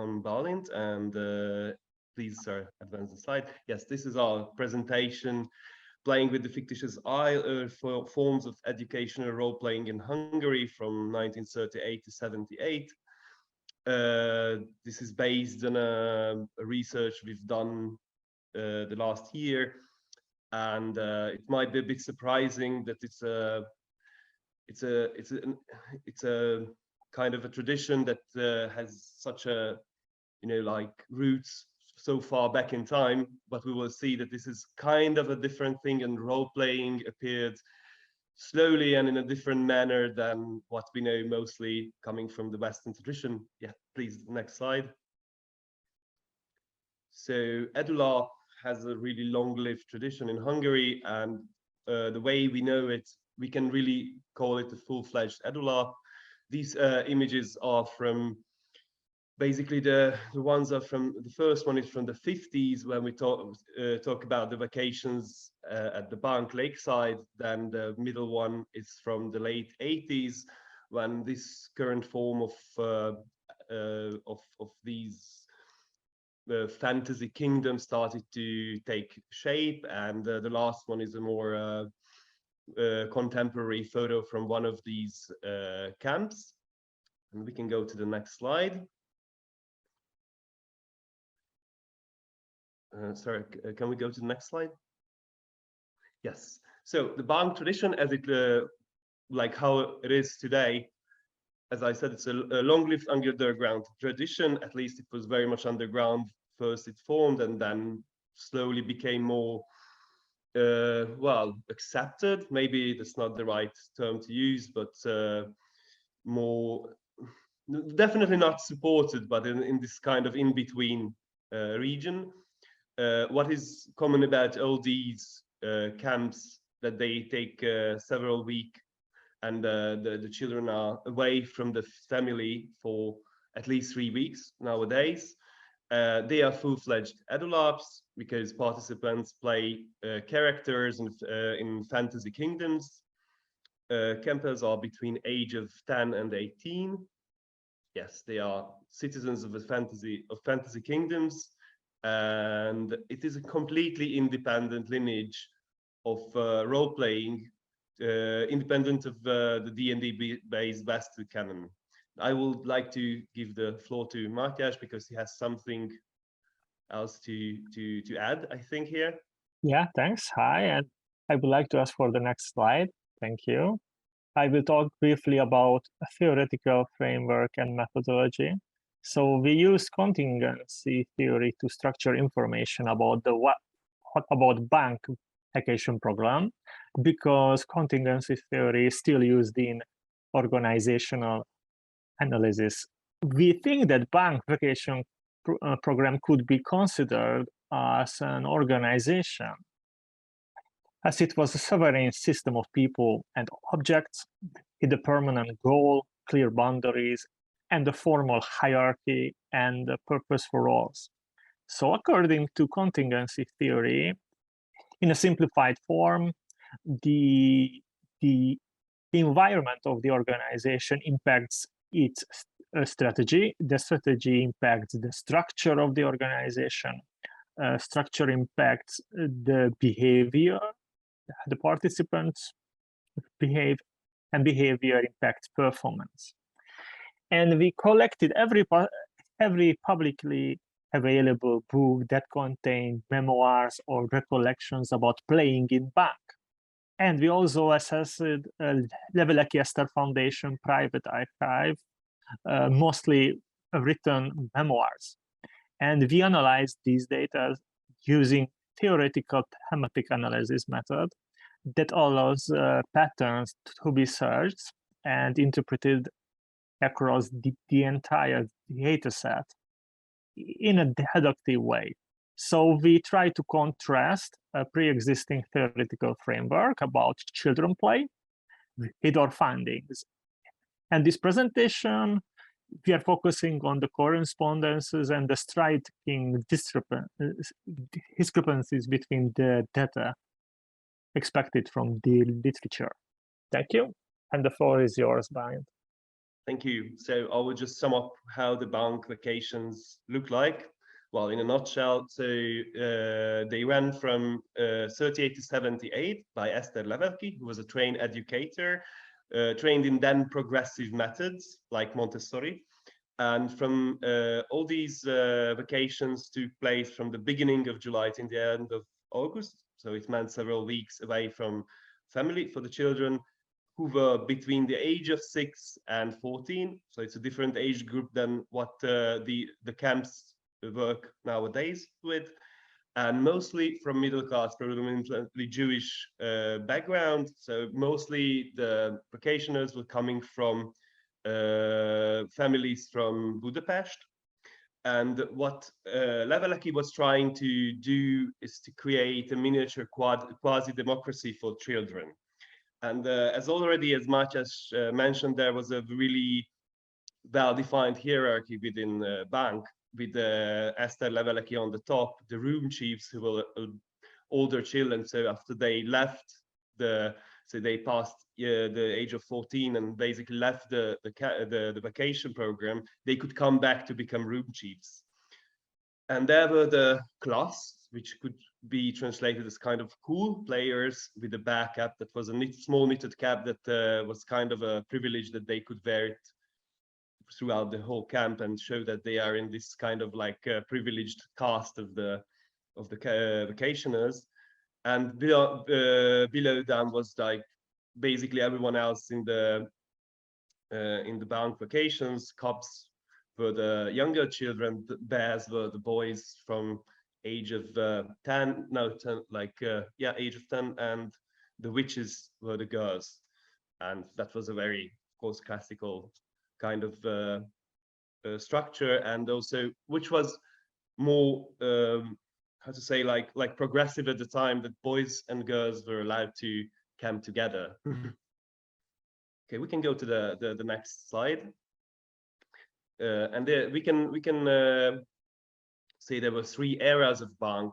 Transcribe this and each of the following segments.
I'm Bálint, and please, sir, advance the slide. Yes, this is our presentation, playing with the fictitious forms of educational role-playing in Hungary from 1938 to 78. This is based on a research we've done the last year, and it might be a bit surprising that it's a kind of a tradition that has such a, like roots so far back in time, but we will see that this is kind of a different thing, and role-playing appeared slowly and in a different manner than what we know, mostly coming from the Western tradition. Yeah, please, next slide. So edu-larp has a really long-lived tradition in Hungary, and the way we know it, we can really call it a full-fledged edu-larp. These images are from, basically the ones are from, the first one is from the 50s, when we talk about the vacations at the Bánk lakeside. Then the middle one is from the late 80s, when this current form of these fantasy kingdoms started to take shape, and the last one is a more contemporary photo from one of these camps. And we can go to the next slide. Sorry, can we go to the next slide? Yes. So the Bánk tradition, as it like how it is today, as I said, it's a long-lived underground tradition. At least it was very much underground. First it formed, and then slowly became more well, accepted. Maybe that's not the right term to use, but more, definitely not supported, but in this kind of in-between region. What is common about all these camps, that they take several weeks, and the children are away from the family for at least 3 weeks nowadays. They are full-fledged edu-larps, because participants play characters in fantasy kingdoms. Campers are between age of 10 and 18. Yes, they are citizens of fantasy kingdoms, and it is a completely independent lineage of role-playing, independent of the D&D-based Western canon. I would like to give the floor to Mátyás, because he has something else to add, I think, here. Yeah, thanks. Hi, and I would like to ask for the next slide. Thank you. I will talk briefly about a theoretical framework and methodology. So we use contingency theory to structure information about about Bánk vacation program, because contingency theory is still used in organizational analysis. We think that Bánk vacation program could be considered as an organization, as it was a sovereign system of people and objects with a permanent goal, clear boundaries, and a formal hierarchy and a purpose for roles. So according to contingency theory, in a simplified form, the environment of the organization impacts its strategy. The strategy impacts the structure of the organization. Structure impacts the behavior the participants behave, and behavior impacts performance. And we collected every publicly available book that contained memoirs or recollections about playing in Bánk. And we also assessed Leveleki Eszter Foundation private archive, mostly written memoirs. And we analyzed these data using theoretical thematic analysis method that allows patterns to be searched and interpreted across the entire data set in a deductive way. So we try to contrast a pre-existing theoretical framework about children play with our findings. And this presentation, we are focusing on the correspondences and the striking discrepancies between the data expected from the literature. Thank you. And the floor is yours, Bálint. Thank you. So I will just sum up how the Bánk vacations look like. Well, in a nutshell, so they ran from 38 to 78 by Eszter Levelki, who was a trained educator, trained in then progressive methods like Montessori. And from all these vacations took place from the beginning of July to the end of August. So it meant several weeks away from family for the children who were between the age of 6 and 14. So it's a different age group than what the camps work nowadays with. And mostly from middle class, predominantly Jewish background. So mostly the vacationers were coming from families from Budapest. And what Leveleki was trying to do is to create a miniature quasi-democracy for children. And as Mátyás mentioned, there was a really well-defined hierarchy within Bánk, with Eszter Leveleki on the top, the room chiefs who were older children. So after they left so they passed the age of 14 and basically left the vacation program, they could come back to become room chiefs. And there were the class, which could be translated as kind of cool players with a back cap that was a small knitted cap that was kind of a privilege that they could wear it throughout the whole camp and show that they are in this kind of like privileged caste of the vacationers. And below them was like basically everyone else in the Bánk vacations. Cubs were the younger children, the bears were the boys from age of 10, age of 10, and the witches were the girls. And that was a very, of course, classical kind of structure, and also which was more how to say, like progressive at the time, that boys and girls were allowed to camp together. Okay, we can go to the next slide. And there we can say there were 3 eras of Bánk.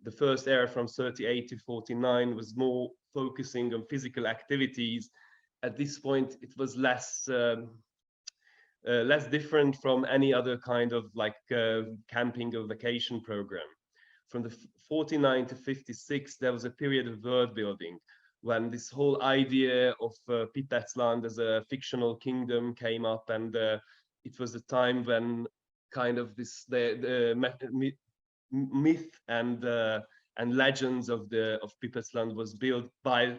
The first era from 38 to 49 was more focusing on physical activities. At this point, it was less different from any other kind of like camping or vacation program. From the 49 to 56, there was a period of world building when this whole idea of Pipecland as a fictional kingdom came up, and it was a time when kind of this the myth and legends of Pipecland was built by,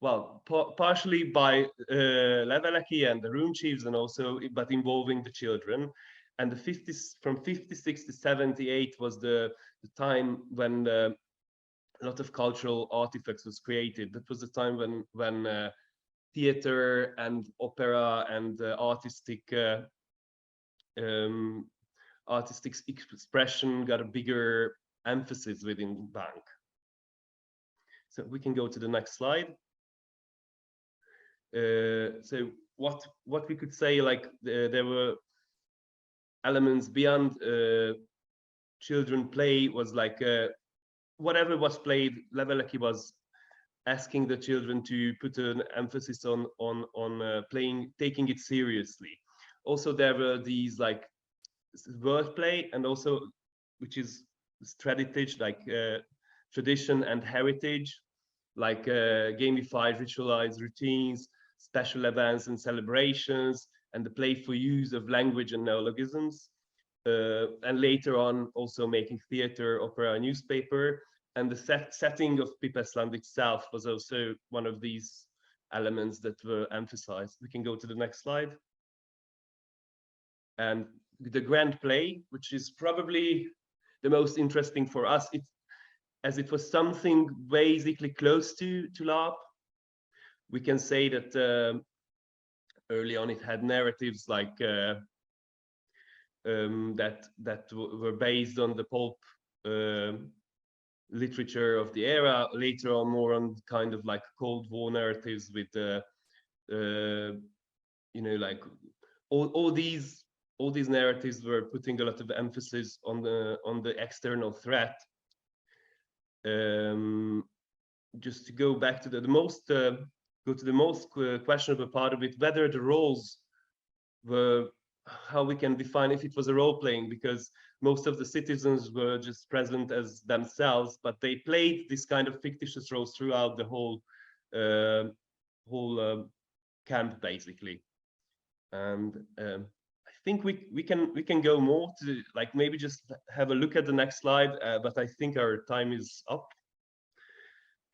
well, partially by Leveleki and the room chiefs, and also but involving the children. And the 50s, from 56 to 78 was the time when a lot of cultural artifacts was created. That was the time when theater and opera and artistic expression got a bigger emphasis within Bánk. So we can go to the next slide. So what we could say, like there were elements beyond children play, was like whatever was played, Leveleki was asking the children to put an emphasis on playing, taking it seriously. Also, there were these like wordplay, and also which is strategy, like tradition and heritage, like gamified, ritualized routines, special events and celebrations, and the playful use of language and neologisms. And later on, also making theater, opera, newspaper, and the setting of Pipecland itself was also one of these elements that were emphasized. We can go to the next slide. And the grand play, which is probably the most interesting for us, as it was something basically close to LARP. We can say that early on it had narratives like that were based on the pulp literature of the era. Later on, more on kind of like Cold War narratives with you know, like all these narratives were putting a lot of emphasis on the external threat. Just to go back to the most questionable part of it, whether the roles how we can define if it was a role playing, because most of the citizens were just present as themselves, but they played this kind of fictitious roles throughout the whole camp basically. And I think we can go more to, like, maybe just have a look at the next slide, but I think our time is up.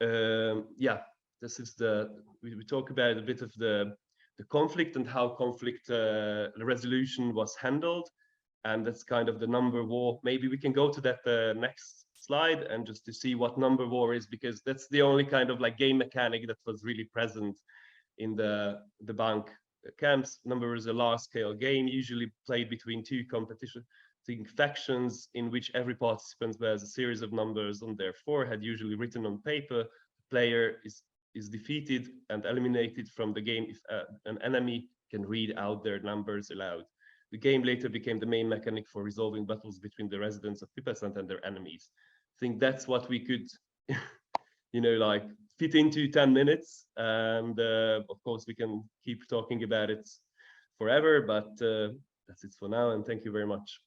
Yeah, this is we talk about a bit of the conflict and how conflict resolution was handled, and that's kind of the number war. Maybe we can go to that next slide and just to see what number war is, because that's the only kind of like game mechanic that was really present in the Bánk camps. Number is a large scale game, usually played between two competition factions, in which every participant wears a series of numbers on their forehead, usually written on paper. The player is defeated and eliminated from the game if an enemy can read out their numbers aloud. The game later became the main mechanic for resolving battles between the residents of Pipecland and their enemies. I think that's what we could, you know, like fit into 10 minutes. And of course, we can keep talking about it forever, but that's it for now. And thank you very much.